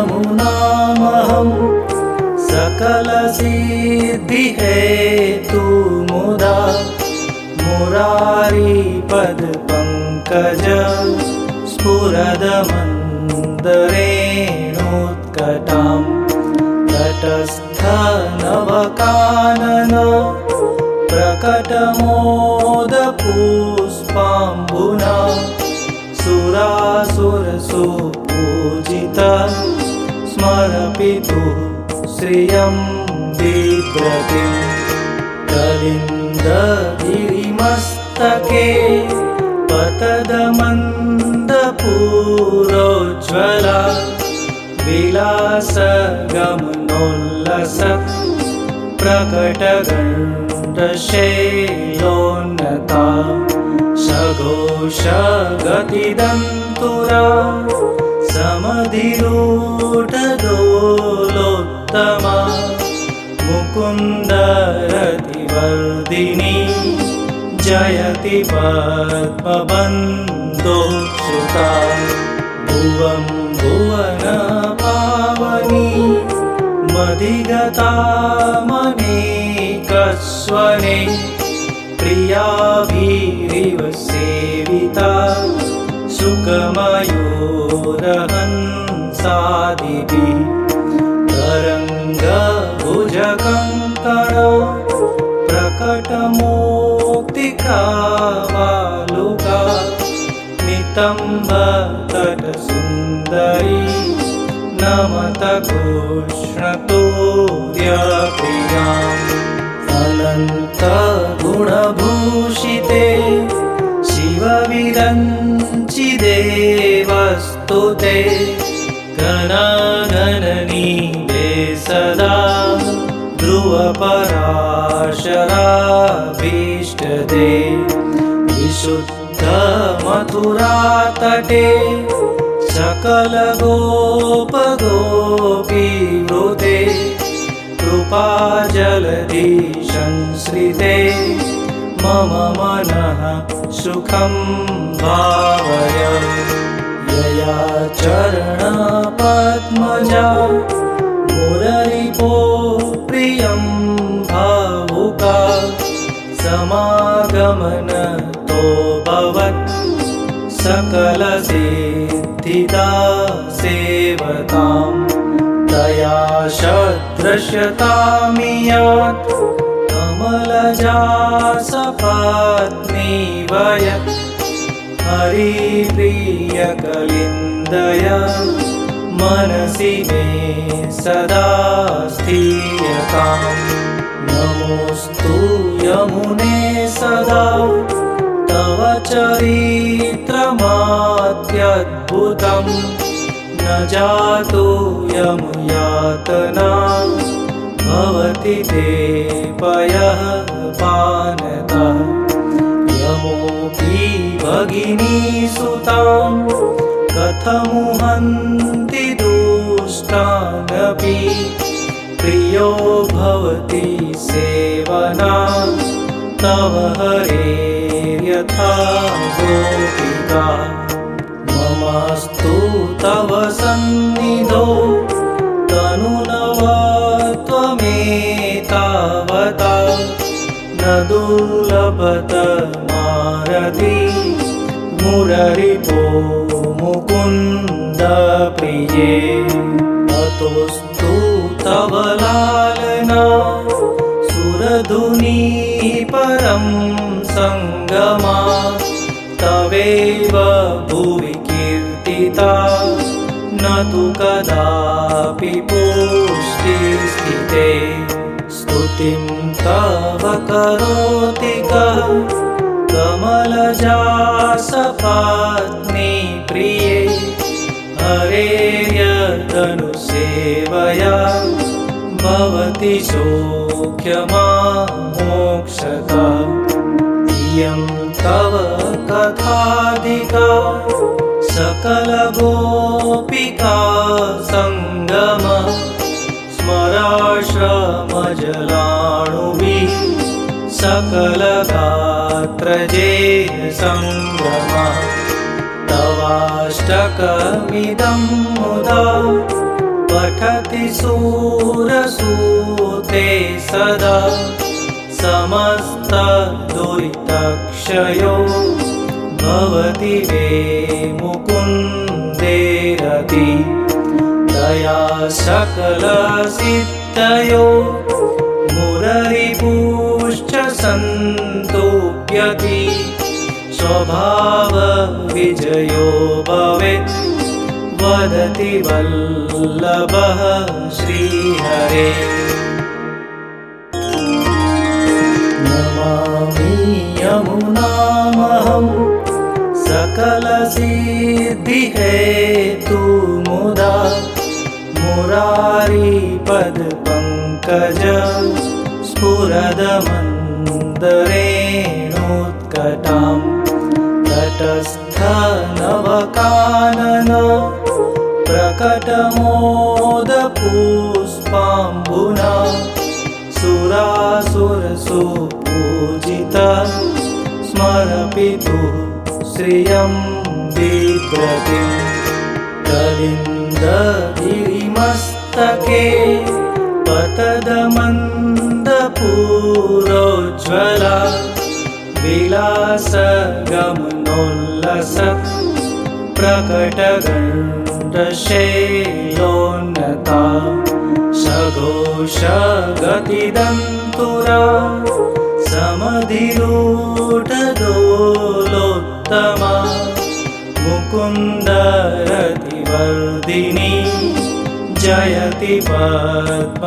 यमुनामहं सकलसिद्धिहेतु मुदा मुरारिपदपङ्कज स्फुरदमन्दरेणोत्कटां तटस्थनवकानन प्रकटमोदपुष्पाम्बुना सुरासुरसुपूजिता स्मरपितुः श्रियं बिभ्रतिं कलिन्दगिरिमस्तके पतदमन्दपूरोज्ज्वला विलासगमनोल्लसत् प्रकटगण्डशैलोन्नता सघोषगतिदन्तुरा समधिरूढदोलोत्तमा मुकुन्दरतिवर्धिनी जयति पद्मबन्धोत्सुता भुवं भुवनपावनी मदिगतामनेकस्वने प्रियाभिरिव सेविता सुखमयूरहंसादिभिः तरङ्गभुजकङ्कण प्रकटमौक्तिकावालुका नितम्बतटसुन्दरी नमत कृष्णतुर्यप्रियाम् अनन्तगुणभूषिते शिवविरञ्चिते वस्तुते गणागणनीते सदा ध्रुवपराशराभीष्टदे विशुद्धमथुरातटे सकलगोपगोपीवृते कृपाजलधि संश्रिते मम मनः सुखं भावय यया चरणपद्मजा मुररिपो प्रियं भावुका समागमनतो भवत् सकलसिद्धिदा सेवतां तया सदृश्यतामियात् कमलजा सपत्नी वयत् हरिप्रियकलिन्दया मनसि मे सदा स्थीयताम् नमोऽस्तु यमुने सदा तव चरित्रमात्यद्भुतं न जातु यमुयातना भवति ते पयः पानतः यमोऽपि भगिनीसुतां कथमुहन्ति दुष्टानपि प्रियो भवति सेवना तव हरेर्यथा गोपिका ममास्तु तव सन्निधौ तनुनवत्वमेतावता न दुर्लभतमारति मुररिपो मुकुन्द प्रिये अतोऽस्तु तव लालना सुरधुनी परं सङ्गमा तवेव भुवि कीर्तिता न तु कदापि पुष्टिस्थिते स्तुतिं तव करोति कः कमलजा सपत्नी प्रिये हरेर्यदनुसेवया भवति सौख्यमामोक्षता इयं तव कथाधिका सकलगोपिका सङ्गम स्मराश्रमजलाणुभिः सकलगात्रजे सङ्गमः तवाष्टकमिदं मुदा पठति सूरसूते सदा समस्तदुरितक्षयो भवति वे मुकुन्दे रति दया सकलसिद्धयो मुररिपुश्च सन्तोप्यति स्वभावविजयो भवेत् वदति वल्लभः श्रीहरे। नमामि यमुनामहं सकलसिद्धिहेतुमुदा मुरारिपदपङ्कज स्फुरदमन्दरेणोत्कटां तटस्थनवकानन प्रकटमोदपुष्पाम्बुना सुरासुरसुपूजिता स्मरपितुः श्रियं बिभ्रतिं कलिन्दगिरिमस्तके पतदमन्दपुरोज्ज्वला विलासगमनोल्लस प्रकटगण्डशैलोन्नता सघोषगतिदन्तुरा समधिरूढदोलोत्तमा मुकुन्दरतिवर्धिनी जयति पद्मबन्धुसुता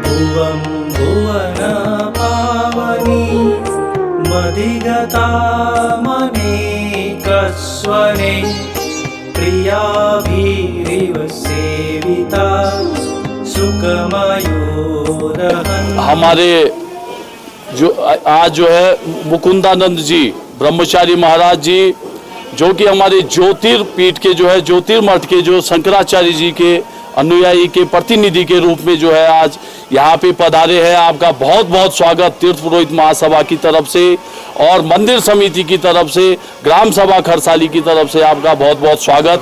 भुवं भुवनपावनी मधिगतामनेकस्वने प्रियाभिरिव सेविता सुखमयूरहं। हमारे जो आज जो है मुकुंदानंद जी ब्रह्मचारी महाराज जी, जो कि हमारे ज्योतिर्पीठ के जो है ज्योतिर्मठ के जो शंकराचार्य जी के अनुयायी के प्रतिनिधि के रूप में जो है आज यहाँ पे पधारे हैं। आपका बहुत बहुत स्वागत तीर्थ पुरोहित महासभा की तरफ से और मंदिर समिति की तरफ से, ग्राम सभा खरसाली की तरफ से आपका बहुत बहुत स्वागत।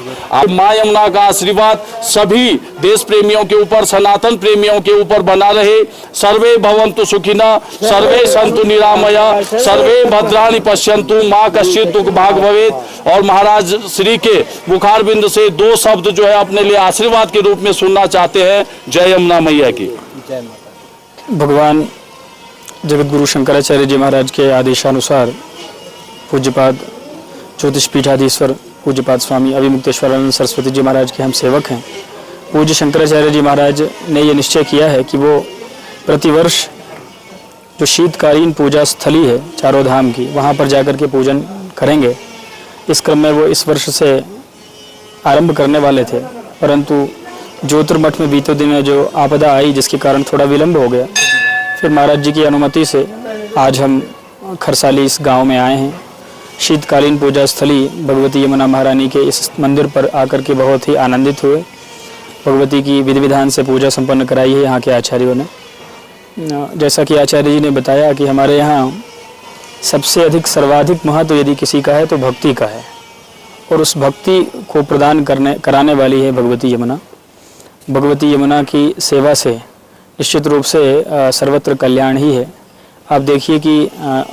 माँ यमुना का आशीर्वाद सभी देश प्रेमियों के ऊपर, सनातन प्रेमियों के ऊपर बना रहे। सर्वे भवन्तु सुखिनः, सर्वे सन्तु निरामया, सर्वे भद्राणि पश्यन्तु, माँ कश्चित् दुख भाग भवेत्। और महाराज श्री के मुखारबिंद से दो शब्द जो है अपने लिए आशीर्वाद के रूप में सुनना चाहते हैं। जय यमुना मैया की। भगवान जगत गुरु शंकराचार्य जी महाराज के आदेशानुसार पूज्यपाद ज्योतिष पीठाधीश्वर पूज्यपाद स्वामी अभिमुक्तेश्वरानंद सरस्वती जी महाराज के हम सेवक हैं। पूज्य शंकराचार्य जी महाराज ने ये निश्चय किया है कि वो प्रतिवर्ष जो शीतकालीन पूजा स्थली है चारों धाम की, वहाँ पर जाकर के पूजन करेंगे। इस क्रम में वो इस वर्ष से आरंभ करने वाले थे, परंतु ज्योतिर्मठ में बीते दिन में जो आपदा आई जिसके कारण थोड़ा विलंब हो गया। फिर महाराज जी की अनुमति से आज हम खरसाली इस गांव में आए हैं। शीतकालीन पूजा स्थली भगवती यमुना महारानी के इस मंदिर पर आकर के बहुत ही आनंदित हुए। भगवती की विधि विधान से पूजा संपन्न कराई है यहाँ के आचार्यों ने। जैसा कि आचार्य जी ने बताया कि हमारे यहाँ सबसे अधिक सर्वाधिक महत्व यदि किसी का है तो भक्ति का है, और उस भक्ति को प्रदान कराने वाली है भगवती यमुना। भगवती यमुना की सेवा से निश्चित रूप से सर्वत्र कल्याण ही है। आप देखिए कि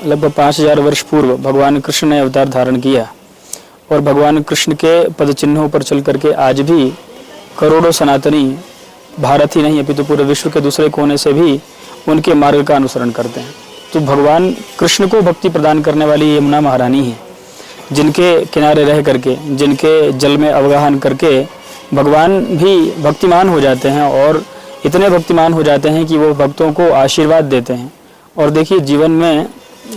लगभग 5000 वर्ष पूर्व भगवान कृष्ण ने अवतार धारण किया, और भगवान कृष्ण के पद चिन्हों पर चल करके आज भी करोड़ों सनातनी भारत ही नहीं अपितु पूरे विश्व के दूसरे कोने से भी उनके मार्ग का अनुसरण करते हैं। तो भगवान कृष्ण को भक्ति प्रदान करने वाली यमुना महारानी है, जिनके किनारे रह करके, जिनके जल में अवगाहन करके भगवान भी भक्तिमान हो जाते हैं, और इतने भक्तिमान हो जाते हैं कि वो भक्तों को आशीर्वाद देते हैं। और देखिए, जीवन में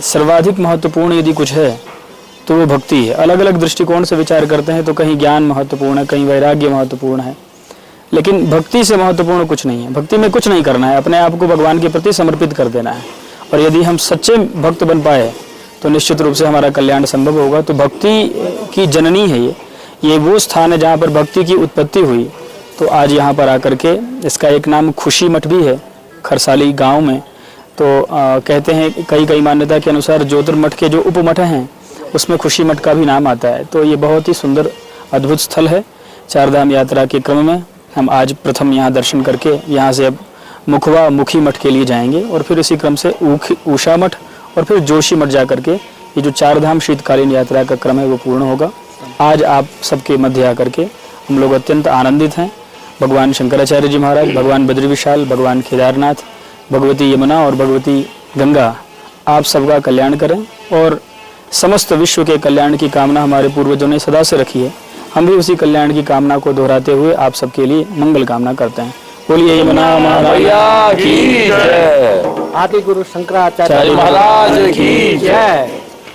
सर्वाधिक महत्वपूर्ण यदि कुछ है तो वो भक्ति है। अलग अलग दृष्टिकोण से विचार करते हैं तो कहीं ज्ञान महत्वपूर्ण है, कहीं वैराग्य महत्वपूर्ण है, लेकिन भक्ति से महत्वपूर्ण कुछ नहीं है। भक्ति में कुछ नहीं करना है, अपने आप को भगवान के प्रति समर्पित कर देना है। और यदि हम सच्चे भक्त बन पाए तो निश्चित रूप से हमारा कल्याण संभव होगा। तो भक्ति की जननी है ये वो स्थान है जहाँ पर भक्ति की उत्पत्ति हुई। तो आज यहाँ पर आकर के, इसका एक नाम खुशी मठ भी है खरसाली गांव में। तो कहते हैं कई मान्यता के अनुसार ज्योतिर्मठ के जो उपमठ हैं उसमें खुशी मठ का भी नाम आता है। तो ये बहुत ही सुंदर अद्भुत स्थल है। चारधाम यात्रा के क्रम में हम आज प्रथम यहाँ दर्शन करके यहाँ से अब मुखवा मुखी मठ के लिए जाएंगे और फिर इसी क्रम से ऊषा मठ और फिर जोशी मठ जा करके ये जो चारधाम शीतकालीन यात्रा का क्रम है वो पूर्ण होगा। आज आप सबके मध्य आकर के हम लोग अत्यंत आनंदित हैं। भगवान शंकराचार्य जी महाराज, भगवान बद्री विशाल, भगवान केदारनाथ, भगवती यमुना और भगवती गंगा आप सबका कल्याण करें और समस्त विश्व के कल्याण की कामना हमारे पूर्वजों ने सदा से रखी है। हम भी उसी कल्याण की कामना को दोहराते हुए आप सबके लिए मंगल कामना करते हैं। बोलिए यमुना मैया की जय, आदि गुरु शंकराचार्य महाराज की जय।